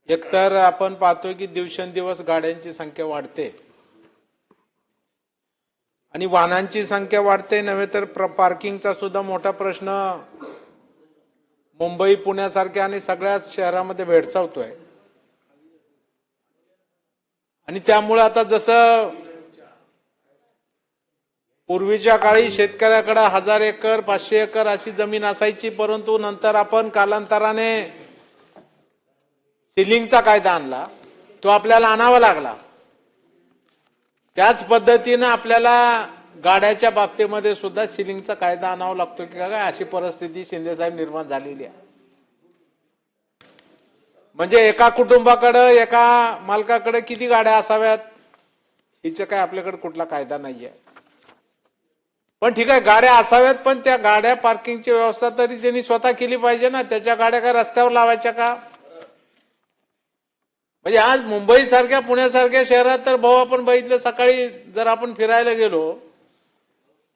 एकतर आपण पाहतोय की दिवसेंदिवस गाड्यांची संख्या वाढते आणि वाहनांची संख्या वाढते नव्हे तर पार्किंगचा सुद्धा मोठा प्रश्न मुंबई पुण्यासारख्या आणि सगळ्याच शहरामध्ये भेडसावतोय। आणि त्यामुळे आता जसं पूर्वीच्या काळी शेतकऱ्याकडे 1000 एकर 500 एकर अशी जमीन असायची, परंतु नंतर आपण कालांतराने सिलिंगचा कायदा आणला, तो आपल्याला आणावा लागला। त्याच पद्धतीने आपल्याला गाड्याच्या बाबतीमध्ये सुद्धा सिलिंगचा कायदा आणावा लागतो की काय, अशी परिस्थिती शिंदे साहेब निर्माण झालेली आहे। म्हणजे एका कुटुंबाकडे एका मालकाकडे किती गाड्या असाव्यात हिचं काय आपल्याकडे कुठला कायदा नाहीये। पण ठीक आहे, गाड्या असाव्यात, पण त्या गाड्या पार्किंगची व्यवस्था तरी त्यांनी स्वतः केली पाहिजे ना। त्याच्या गाड्या काय रस्त्यावर लावायच्या का? म्हणजे आज मुंबई सारख्या पुण्यासारख्या शहरात तर भाऊ आपण बघितलं, सकाळी जर आपण फिरायला गेलो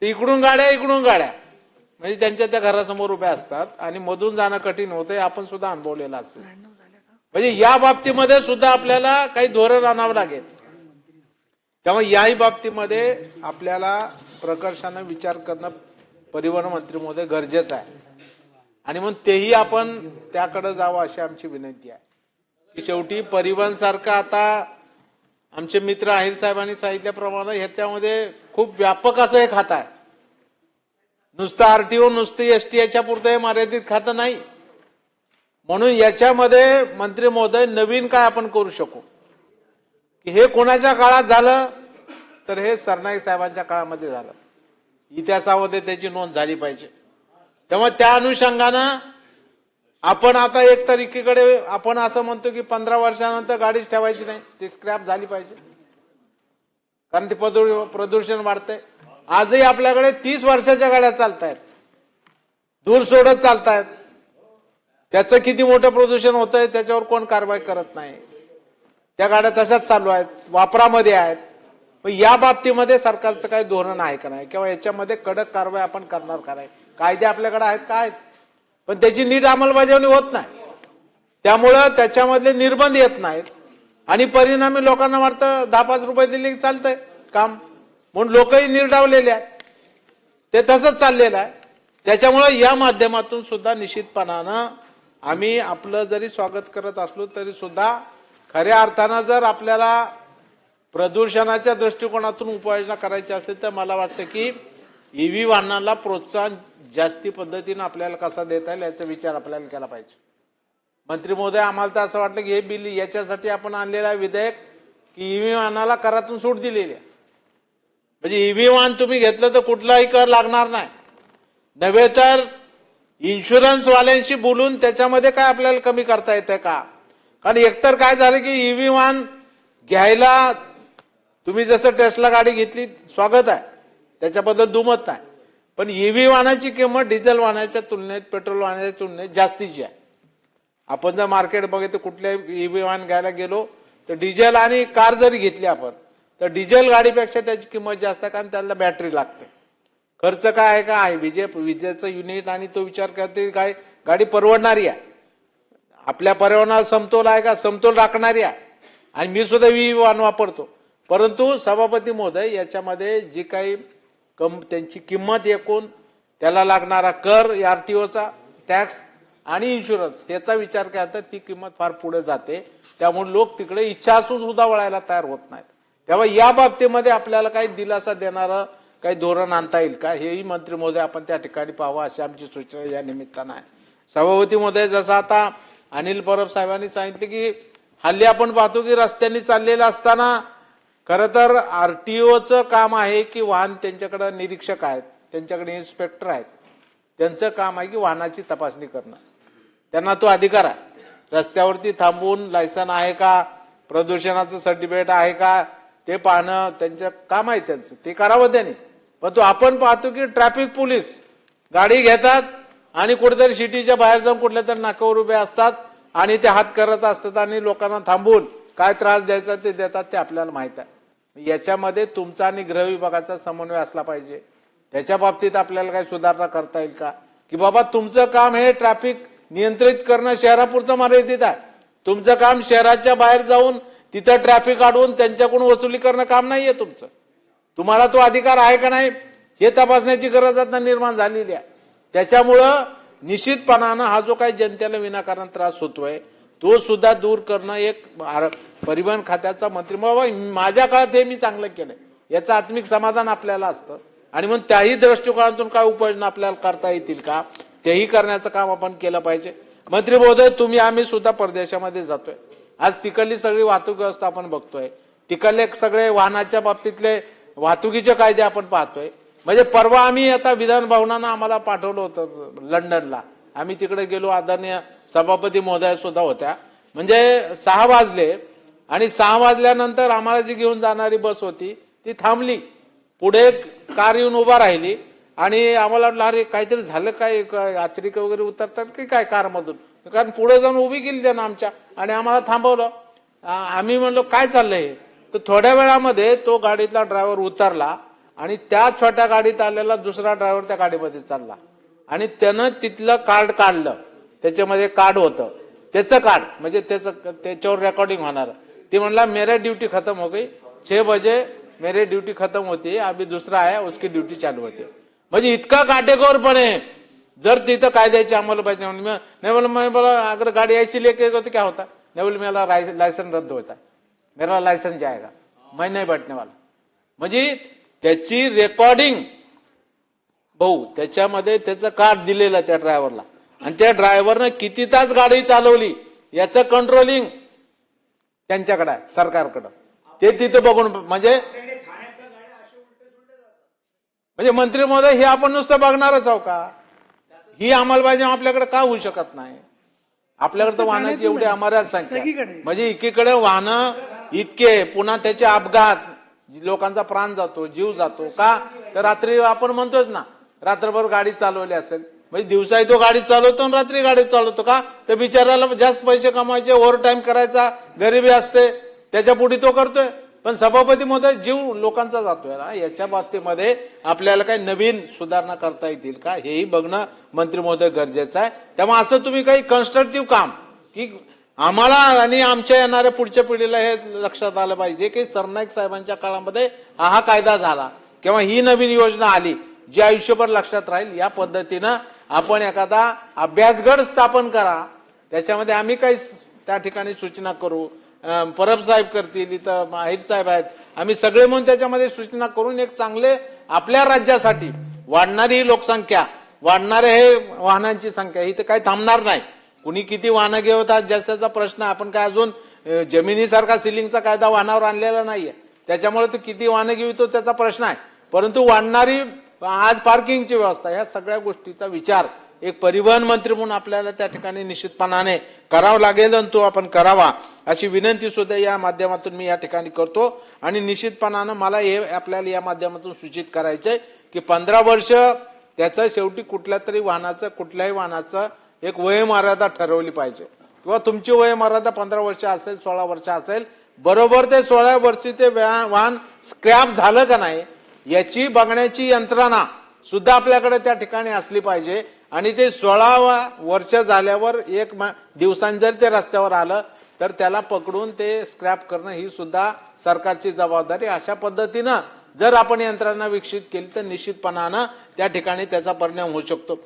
तर इकडून गाड्या म्हणजे त्यांच्या त्या घरासमोर उभ्या असतात आणि मधून जाणं कठीण होतंय। आपण सुद्धा अनुभवलेलं असेल। म्हणजे या बाबतीमध्ये सुद्धा आपल्याला काही धोरण आणावं लागेल। त्यामुळे याही बाबतीमध्ये आपल्याला प्रकर्षाने विचार करणं परिवहन मंत्री महोदय गरजेचं आहे आणि मग तेही आपण त्याकडे जावं अशी आमची विनंती आहे की शेवटी परिवहन सारखं आता आमचे मित्र अहिर साहेबांनी सांगितल्याप्रमाणे ह्याच्यामध्ये खूप व्यापक असं एक खातं आहे। नुसतं आरटीओ नुसती एसटी याच्या पुरतं हे मर्यादित खातं नाही। म्हणून याच्यामध्ये मंत्री महोदय नवीन काय आपण करू शकू की हे कोणाच्या काळात झालं तर हे सरनाईक साहेबांच्या काळामध्ये झालं, इतिहासामध्ये त्याची नोंद झाली पाहिजे। तेव्हा त्या अनुषंगानं आपण आता एक तर एकीकडे आपण असं म्हणतो की 15 वर्षानंतर गाडीच ठेवायची नाही, ती स्क्रॅप झाली पाहिजे कारण ते प्रदूषण वाढतंय। आजही आपल्याकडे 30 वर्षाच्या गाड्या चालतायत, दूर सोडत चालतायत, त्याचं किती मोठं प्रदूषण होतंय त्याच्यावर कोण कारवाई करत नाही। त्या गाड्या तशाच चालू आहेत, वापरामध्ये आहेत। पण या बाबतीमध्ये सरकारचं काही धोरण आहे का नाही किंवा याच्यामध्ये कडक कारवाई आपण करणार का नाही? कायदे आपल्याकडे आहेत का? आहेत, पण त्याची नीट अंमलबजावणी होत नाही। त्यामुळं त्याच्यामधले निर्बंध येत नाहीत आणि परिणामी लोकांना वाटतं 10-5 रुपये दिले की चालतंय काम, म्हणून लोकही निर्डावलेले आहेत। ते तसंच चाललेलं आहे। त्याच्यामुळे या माध्यमातून सुद्धा निश्चितपणानं आम्ही आपलं जरी स्वागत करत असलो तरी सुद्धा खऱ्या अर्थानं जर आपल्याला प्रदूषणाच्या दृष्टिकोनातून उपाययोजना करायची असेल तर मला वाटतं की ईव्ही वाहनाला प्रोत्साहन जास्ती पद्धतीने आपल्याला कसा देता येईल याचा विचार आपल्याला केला पाहिजे। मंत्री महोदय, आम्हाला तर असं वाटलं की हे बिल याच्यासाठी आपण आणलेलं विधेयक की ईव्ही वाहनाला करातून सूट दिलेली आहे। म्हणजे ईव्ही वाहन तुम्ही घेतलं तर कुठलाही कर लागणार नाही, नव्हे तर इन्शुरन्स वाल्यांशी बोलून त्याच्यामध्ये काय आपल्याला कमी करता येतं का? कारण एकतर काय झालं की ईव्ही वाहन घ्यायला तुम्ही जसं टेस्ला गाडी घेतली स्वागत आहे, त्याच्याबद्दल दुमत नाही, पण ईव्ही वाहनाची किंमत डिझेल वाहनाच्या तुलनेत पेट्रोल वाहनाच्या तुलनेत जास्तीची आहे। आपण जर मार्केट बघितलं कुठल्याही ईव्ही वाहन घ्यायला गेलो तर डिझेल आणि कार जरी घेतली आपण तर डिझेल गाडीपेक्षा त्याची किंमत जास्त आहे, कारण त्याला बॅटरी लागते। खर्च काय आहे का आहे, विजेचं युनिट आणि तो विचार करते काय गाडी परवडणारी आहे, आपल्या पर्यावरणाला समतोल आहे का, समतोल राखणारी आहे। आणि मी सुद्धा ईव्ही वाहन वापरतो, परंतु सभापती महोदय याच्यामध्ये जी काही त्यांची किंमत एकूण त्याला लागणारा कर, आरटीओचा टॅक्स आणि इन्शुरन्स याचा विचार केला तर ती किंमत फार पुढे जाते। त्यामुळे लोक तिकडे इच्छा असून सुद्धा वळायला तयार होत नाहीत। त्यामुळे या बाबतीमध्ये आपल्याला काही दिलासा देणारं काही धोरण आणता येईल का हेही मंत्री महोदय आपण त्या ठिकाणी पाहावं अशी आमची सूचना या निमित्तानं आहे। सभापती महोदय, जसं आता अनिल परब साहेबांनी सांगितले की हल्ली आपण पाहतो की रस्त्यांनी चाललेलं असताना खरं तर आरटीओचं काम आहे की वाहन त्यांच्याकडे निरीक्षक आहेत, त्यांच्याकडे इन्स्पेक्टर आहेत, त्यांचं काम आहे की वाहनाची तपासणी करणं। त्यांना तो अधिकार आहे रस्त्यावरती थांबून लायसन आहे का, प्रदूषणाचं सर्टिफिकेट आहे का ते पाहणं त्यांचं काम आहे, त्यांचं ते करावं त्यांनी। पण तो आपण पाहतो की ट्रॅफिक पोलीस गाडी घेतात आणि कुठेतरी सिटीच्या बाहेर जाऊन कुठल्या तरी नाक्यावर उभे असतात आणि ते हात करत असतात आणि लोकांना थांबून काय त्रास द्यायचा ते देतात, ते आपल्याला माहित आहे। याच्यामध्ये तुमचा आणि गृह विभागाचा समन्वय असला पाहिजे। त्याच्या बाबतीत आपल्याला काही सुधारणा करता येईल का की बाबा तुमचं काम हे ट्रॅफिक नियंत्रित करणं शहरापुरतं मर्यादित आहे, तुमचं काम शहराच्या बाहेर जाऊन तिथं ट्रॅफिक अडवून त्यांच्याकडून वसुली करणं काम नाहीये तुमचं. तुम्हाला तो अधिकार आहे का नाही हे तपासण्याची गरज आता निर्माण झालेली आहे. त्याच्यामुळं निश्चितपणानं हा जो काही जनतेला विनाकारण त्रास होतोय तो सुद्धा दूर करणं एक परिवहन खात्याचा मंत्री माझ्या काळात हे मी चांगलं केलंय याचं आत्मिक समाधान आपल्याला असतं. आणि मग त्याही दृष्टिकोनातून काय उपाययोजना आपल्याला करता येतील का तेही करण्याचं काम आपण केलं पाहिजे. मंत्री महोदय, तुम्ही आम्ही सुद्धा परदेशामध्ये जातोय. आज तिकडली सगळी वाहतूक व्यवस्था आपण बघतोय. तिकडले सगळे वाहनाच्या बाबतीतले वाहतुकीचे कायदे आपण पाहतोय. म्हणजे परवा आम्ही आता विधान भवनानं आम्हाला पाठवलं होतं लंडनला. आम्ही तिकडे गेलो, आदरणीय सभापती महोदया सुद्धा होत्या. म्हणजे 6 वाजले आणि 6 वाजल्यानंतर आम्हाला जी घेऊन जाणारी बस होती ती थांबली. पुढे कार येऊन उभा राहिली आणि आम्हाला वाटलं अरे काहीतरी झालं काय, यात्रिक वगैरे उतरतात की काय कारमधून, कारण पुढे जाऊन उभी केली त्यानं आमच्या आणि आम्हाला थांबवलं. आम्ही म्हणलो काय चाललंय, तर थोड्या वेळामध्ये तो गाडीतला ड्रायव्हर उतरला आणि त्या छोट्या गाडीत आलेला दुसरा ड्रायव्हर त्या गाडीमध्ये चालला आणि त्यानं तिथलं कार्ड काढलं. त्याच्यामध्ये कार्ड होतं, त्याचं कार्ड म्हणजे त्याच्यावर रेकॉर्डिंग होणार. ती म्हणला मेरा ड्यूटी खत्म हो गई, 6 बजे मेरी ड्यूटी खत्म होती, अभी दूसरा आया उसकी ड्यूटी चालू होती. म्हणजे इतका काटेकोरपणे जर तिथं कायद्याची अंमलबजावणी नहीं बोला, मैं बोला अगर गाड़ी ऐसी लेके गए तो क्या होता, नहीं बोले मेरा लाइसेंस रद्द होता है, मेरा लाइसेंस जाएगा, मैं नहीं बैठने वाला. म्हणजे त्याची रेकॉर्डिंग भाऊ त्याच्यामध्ये त्याचं कार्ड दिलेलं त्या ड्रायव्हरला आणि त्या ड्रायव्हरनं किती तास गाडी चालवली याचं कंट्रोलिंग त्यांच्याकडे आहे, सरकारकडे. ते तिथं बघून म्हणजे मंत्री महोदय हे आपण नुसतं बघणारच आहो का? ही अंमलबजावणी आपल्याकडे का होऊ शकत नाही? आपल्याकडे तर वाहनाची एवढी अमर्याद संख्या, म्हणजे एकीकडे वाहनं इतके, पुन्हा त्याचे अपघात, लोकांचा प्राण जातो, जीव जातो. का तर रात्री आपण म्हणतोच ना रात्रभर गाडी चालवली असेल, म्हणजे दिवसाही तो गाडी चालवतो आणि रात्री गाडी चालवतो. का तर बिचाराला जास्त पैसे कमावायचे, ओव्हर टाइम करायचा, गरिबी असते, त्याच्या पुढे तो करतोय. पण सभापती महोदय जीव लोकांचा जातोय ना, याच्या बाबतीमध्ये आपल्याला काही नवीन सुधारणा करता येतील का हेही बघणं मंत्री महोदय गरजेचं आहे. त्यामुळे असं तुम्ही काही कन्स्ट्रक्टिव्ह काम की आम्हाला आणि आमच्या येणाऱ्या पुढच्या पिढीला हे लक्षात आलं पाहिजे की सरनाईक साहेबांच्या काळामध्ये हा कायदा झाला किंवा ही नवीन योजना आली जी आयुष्यभर लक्षात राहील. या पद्धतीनं आपण एखादा अभ्यासगट स्थापन करा, त्याच्यामध्ये आम्ही काही त्या ठिकाणी सूचना करू, परब साहेब करतील, इथं माहीर साहेब आहेत, आम्ही सगळे म्हणून त्याच्यामध्ये सूचना करून एक चांगले आपल्या राज्यासाठी वाढणारी लोकसंख्या, वाढणारे हे वाहनांची संख्या ही तर काही थांबणार नाही. कुणी किती वाहनं घेवतात जास्तीचा प्रश्न. आपण काय अजून जमिनीसारखा सिलिंगचा कायदा वाहनावर आणलेला नाहीये, त्याच्यामुळे तो किती वाहनं घेतो त्याचा प्रश्न आहे. परंतु वाढणारी आज पार्किंगची व्यवस्था, ह्या सगळ्या गोष्टीचा विचार एक परिवहन मंत्री म्हणून आपल्याला त्या ठिकाणी निश्चितपणाने करावं लागेल आणि तो आपण करावा अशी विनंती सुद्धा या माध्यमातून मी या ठिकाणी करतो. आणि निश्चितपणानं मला हे आपल्याला या माध्यमातून सूचित करायचंय की 15 वर्ष त्याचं शेवटी कुठल्याही वाहनाचं एक वयोमर्यादा ठरवली पाहिजे, किंवा तुमची वयोमर्यादा 15 वर्ष असेल, 16 वर्ष असेल, बरोबर ते 16 वर्षी ते वाहन स्क्रॅप झालं का नाही याची बघण्याची यंत्रणा सुद्धा आपल्याकडे त्या ठिकाणी असली पाहिजे. आणि ते 16 वर्ष झाल्यावर 1 दिवसांनी जर ते रस्त्यावर आलं तर त्याला पकडून ते स्क्रॅप करणं ही सुद्धा सरकारची जबाबदारी. अशा पद्धतीनं जर आपण यंत्रणा विकसित केली तर निश्चितपणानं त्या ठिकाणी त्याचा परिणाम होऊ शकतो.